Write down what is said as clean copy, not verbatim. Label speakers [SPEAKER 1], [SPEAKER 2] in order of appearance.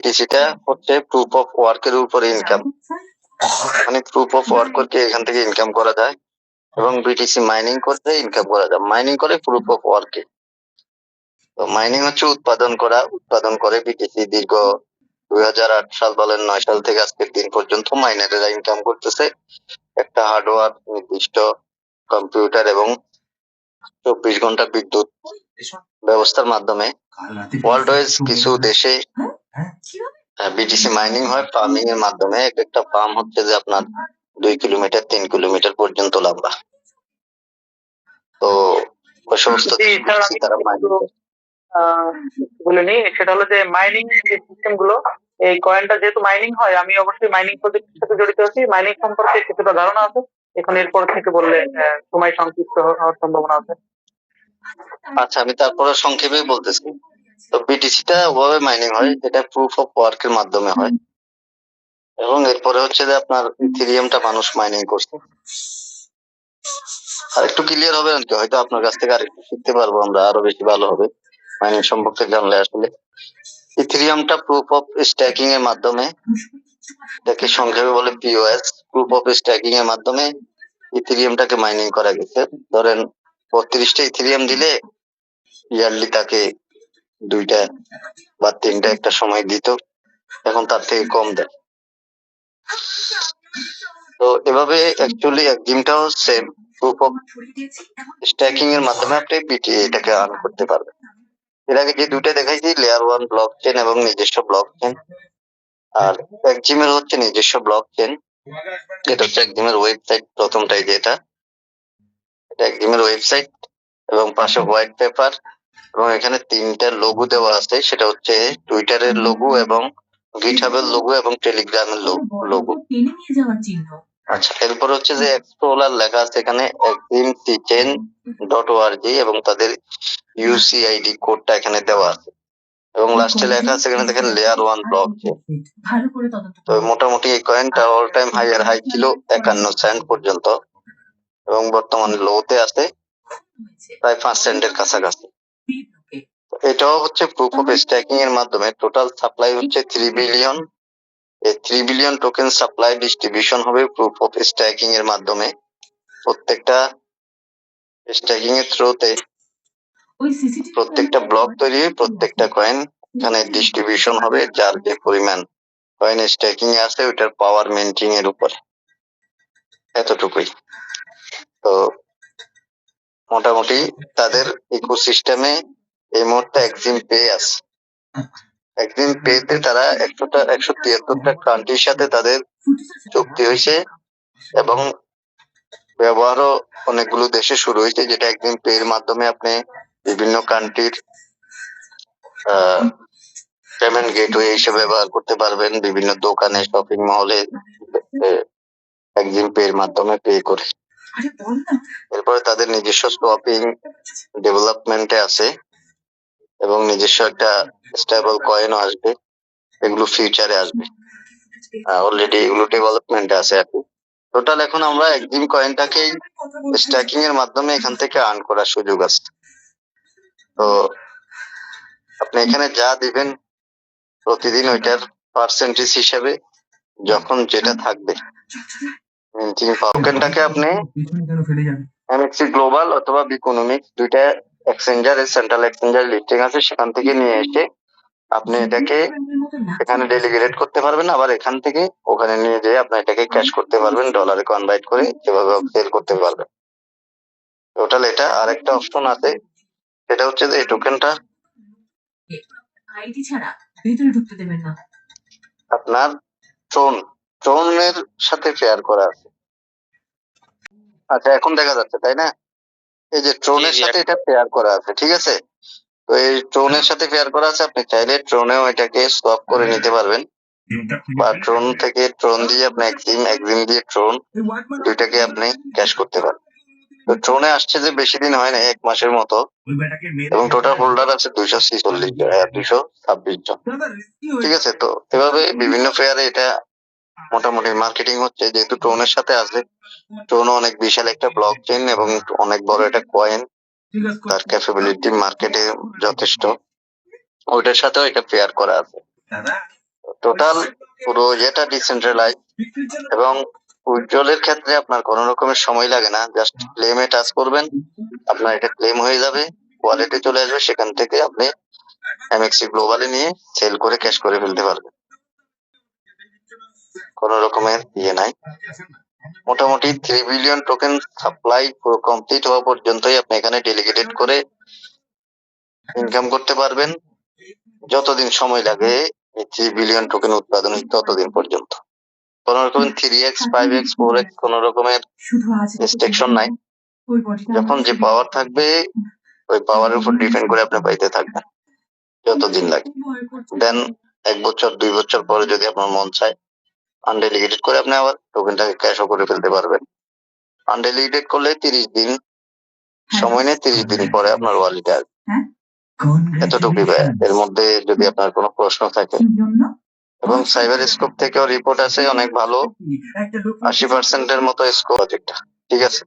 [SPEAKER 1] বিটিসিটা হচ্ছে proof of ওয়ার্কের উপরে ইনকাম, মানে প্রুফ অফ ওয়ার্ক করকে এখান থেকে ইনকাম করা যায় এবং বিটিসি মাইনিং করতে ইনকাম করা যায়। মাইনিং করে প্রুফ অফ ওয়ার্কে। তো মাইনিং হচ্ছে উৎপাদন করে বিটিসি দীর্ঘ 2008 সাল বলেন 9 সাল থেকে আজকের দিন পর্যন্ত মাইনারেরা ইনকাম করতেছে একটা হার্ডওয়্যার, নির্দিষ্ট কম্পিউটার এবং 24 ঘন্টা বিদ্যুৎ ব্যবস্থার মাধ্যমে। ওয়ার্ল্ড ওয়াইজ কিছু দেশে বিটিসি মাইনিং হয় পামিং এর মাধ্যমে। একটা পাম হচ্ছে যে আপনার 2 কিলোমিটার 3 কিলোমিটার পর্যন্ত লম্বা। তো ওই সমস্ত তারা মাইনিং
[SPEAKER 2] বলে নিই, সেটা হলো যে মাইনিং যে সিস্টেম গুলো, এই কয়েনটা যেহেতু মাইনিং হয়, আমি অবশ্যই মাইনিং প্রজেক্টের সাথে জড়িত আছি, মাইনিং সম্পর্কে কিছুটা ধারণা আছে। এখন এরপর থেকে বললে সময় সংক্ষিপ্ত হওয়ার সম্ভাবনা আছে।
[SPEAKER 1] আচ্ছা, আমি তারপরে সংক্ষেপে বলতেছি। তো বিটিসিটা ওভাবে মাইনিং হয়, এটা প্রুফ অফ ওয়ার্ক এর মাধ্যমে হয়। এবং এরপরে হচ্ছে যে আপনার ইথেরিয়ামটা মানুষ মাইনিং করছে। আর একটু ক্লিয়ার হবে নাকি? হয়তো আপনার কাছ থেকে আরেকটু শিখতে পারবো আমরা, আরো বেশি ভালো হবে মাইনিং সম্পর্কে জানলে। আসলে ইথেরিয়ামটা প্রুফ অফ স্ট্যাকিং এর মাধ্যমে, এটাকে সংক্ষেপে বলে পিওএস, প্রুফ অফ স্ট্যাকিং এর মাধ্যমে ইথেরিয়ামটাকে মাইনিং করা গেছে। ধরেন 32টা ইথেরিয়াম দিলে ইয়ারলি তাকে 2টা বা 3টা একটা সময় দিত, এখন তার থেকে কম দেয়। তো এভাবে অ্যাকচুয়ালি এক্সিমটাও সেম প্রুফ অফ স্ট্যাকিং এর মাধ্যমে আপনি এটাকে আর্ন করতে পারবেন। এর আগে যে দুইটা দেখাইছি, লেয়ার 1 ব্লক চেন এবং নিজস্ব ব্লক চেন। আর এক্সিমের হচ্ছে নিজস্ব ব্লক চেন, এটা হচ্ছে এক্সিমের ওয়েবসাইট। প্রথমটাই যেটা, এটা এক্সিমের ওয়েবসাইট এবং পাশে হোয়াইট পেপার এবং এখানে 3টা লোগো দেওয়া আছে। সেটা হচ্ছে টুইটারের লোগো এবং গিটহাবের লোগো এবং টেলিগ্রামের লোগো। আচ্ছা, এরপর হচ্ছে যে এক্সপ্লোরার লেখা আছে এখানে eximchain.org এবং তাদের ইউসিআইডি কোডটা এখানে দেওয়া আছে এবং লাস্টে লেখা আছে এখানে দেখেন লেয়ার 1 ব্লক চেন। তো মোটামুটি এই কয়েনটা অল টাইম হাই ছিল 51 সেন্ট পর্যন্ত এবং বর্তমানে লোতে আছে প্রায় 5 সেন্টের কাছাকাছি। এটাও হচ্ছে প্রুফ অফ স্ট্যাকিং এর মাধ্যমে। টোটাল সাপ্লাই হচ্ছে 3 বিলিয়ন। এই 3 বিলিয়ন টোকেন সাপ্লাই ডিস্ট্রিবিউশন হবে প্রুফ অফ স্ট্যাকিং এর মাধ্যমে। প্রত্যেকটা স্ট্যাকিং এর থ্রুতে প্রত্যেকটা ব্লক তৈরি, প্রত্যেকটা কয়েন এখানে ডিস্ট্রিবিউশন হবে যার যে পরিমাণ কয়েন স্ট্যাকিং এ আছে ওইটার পাওয়ার মেইনটেইন এর উপরে। এতটুকুই। তো মোটামুটি তাদের ইকোসিস্টেমে এই মুহূর্তে এক্সিম পে আছে। এক্সিম পেতে তারা 173টা কান্ট্রির সাথে তাদের চুক্তি হয়েছে এবং ব্যবহারও অনেকগুলো দেশে শুরু হয়েছে, যেটা এক্সিম পে এর মাধ্যমে আপনি বিভিন্ন কান্ট্রির পেমেন্ট গেটওয়ে হিসেবে ব্যবহার করতে পারবেন। বিভিন্ন দোকানে, শপিং মলে এক্সিম পে এর মাধ্যমে পে করে। এরপরে তাদের নিজস্ব শপিং ডেভেলপমেন্টে আছে এবং নিজস্ব একটা স্টেবল কয়েনও আসবে। এগুলো ফিউচারে আসবে, অলরেডি এগুলো ডেভেলপমেন্টে আছে আর কি। টোটাল এখন আমরা এক্সিম কয়েনটাকে স্ট্যাকিং এর মাধ্যমে এখান থেকে আর্ন করার সুযোগ আছে। তো আপনি এখানে যা দিবেন প্রতিদিন ওইটার পার্সেন্টেজ হিসেবে যখন যেটা থাকবে টোকেনটাকে আপনি এমএক্সি গ্লোবাল অথবা বিকোনমিক্স, দুইটা এক্সচেঞ্জারের সেন্ট্রাল এক্সচেঞ্জার লিস্টিং আছে, সেখান থেকে নিয়ে এসে আপনি এটাকে এখানে ডেলিগেট করতে পারবেন। আবার এখান থেকে ওখানে নিয়ে যেয়ে আপনি এটাকে ক্যাশ করতে পারবেন, ডলারে কনভার্ট করে এভাবে সেল করতে পারবেন। টোটাল এটা। আরেকটা অপশন আছে, সেটা হচ্ছে যে এই টোকেনটা
[SPEAKER 2] আইডি ছাড়া ভিতরে ঢুকতে দেবেন না।
[SPEAKER 1] আপনার ট্রোনের সাথে শেয়ার করা আছে। আচ্ছা, এখন দেখা যাচ্ছে তাই না? এই যে ট্রোনের সাথে এটা পেয়ার করা আছে, ঠিক আছে? তো এই ট্রোনের সাথে পেয়ার করা আছে, আপনি চাইলে ট্রোনেও এটাকে সোয়াপ করে নিতে পারবেন বা ট্রোন থেকে ট্রোন দিয়ে আপনি এক্সিম দিয়ে ট্রোন, দুইটাকে আপনি ক্যাশ করতে পারবেন। তো ট্রোনে আসছে যে বেশি দিন হয় না, 1 মাসের মতো, এবং টোটাল হোল্ডার আছে 226 জন। ঠিক আছে? তো এভাবে বিভিন্ন ফেয়ারে এটা মোটামুটি মার্কেটিং হচ্ছে। যেহেতু ট্রোনের সাথে আছে, ট্রোনও অনেক বিশাল একটা ব্লক চেইন এবং অনেক বড় একটা কয়েন, তার ক্যাপাবিলিটি মার্কেটে যথেষ্ট, ওইটার সাথেও এটা পেয়ার করা আছে। টোটাল পুরো যেটা ডিসেন্ট্রালাইজ এবং উইথড্রলের ক্ষেত্রে আপনার কোনো রকমের সময় লাগে না, জাস্ট ক্লেমে টাচ করবেন, আপনার এটা ক্লেম হয়ে যাবে, ওয়ালেটে চলে আসবে, সেখান থেকে আপনি এমএক্সি গ্লোবালে নিয়ে সেল করে ক্যাশ করে ফেলতে পারবেন। কোনো রকমের ইয়ে নাই। মোটামুটি 3 বিলিয়ন টোকেন সাপ্লাই পুরো কমপ্লিট হওয়া পর্যন্তই আপনি এখানে ডেলিগেটেড করে ইনকাম করতে পারবেন, যতদিন সময় লাগে এই 3 বিলিয়ন টোকেন উৎপাদন ততদিন পর্যন্ত। কোন রকমের 3x 5x 4x কোন রকমের রেস্ট্রিকশন নাই। যখন যে পাওয়ার থাকবে ওই পাওয়ারের উপর ডিপেন্ড করে আপনি পাইতে থাকবেন যতদিন লাগে। দেন 1 বছর 2 বছর পরে যদি আপনার মন চায় আনডেলিগেটেড করে আপনি আবার টোকেনটাকে ক্যাশও করে ফেলতে পারবেন। আনডেলিগেটেড করলে 30 দিন সময় নিয়ে 30 দিন পরে আপনার ওয়ালেটে আসবে। এতটুকুই ভাই। এর মধ্যে যদি আপনার কোনো প্রশ্ন থাকে, এবং সাইবার স্কোপ থেকেও রিপোর্ট আছে অনেক ভালো, 80% এর মতো স্কোপ প্রজেক্টটা। ঠিক আছে।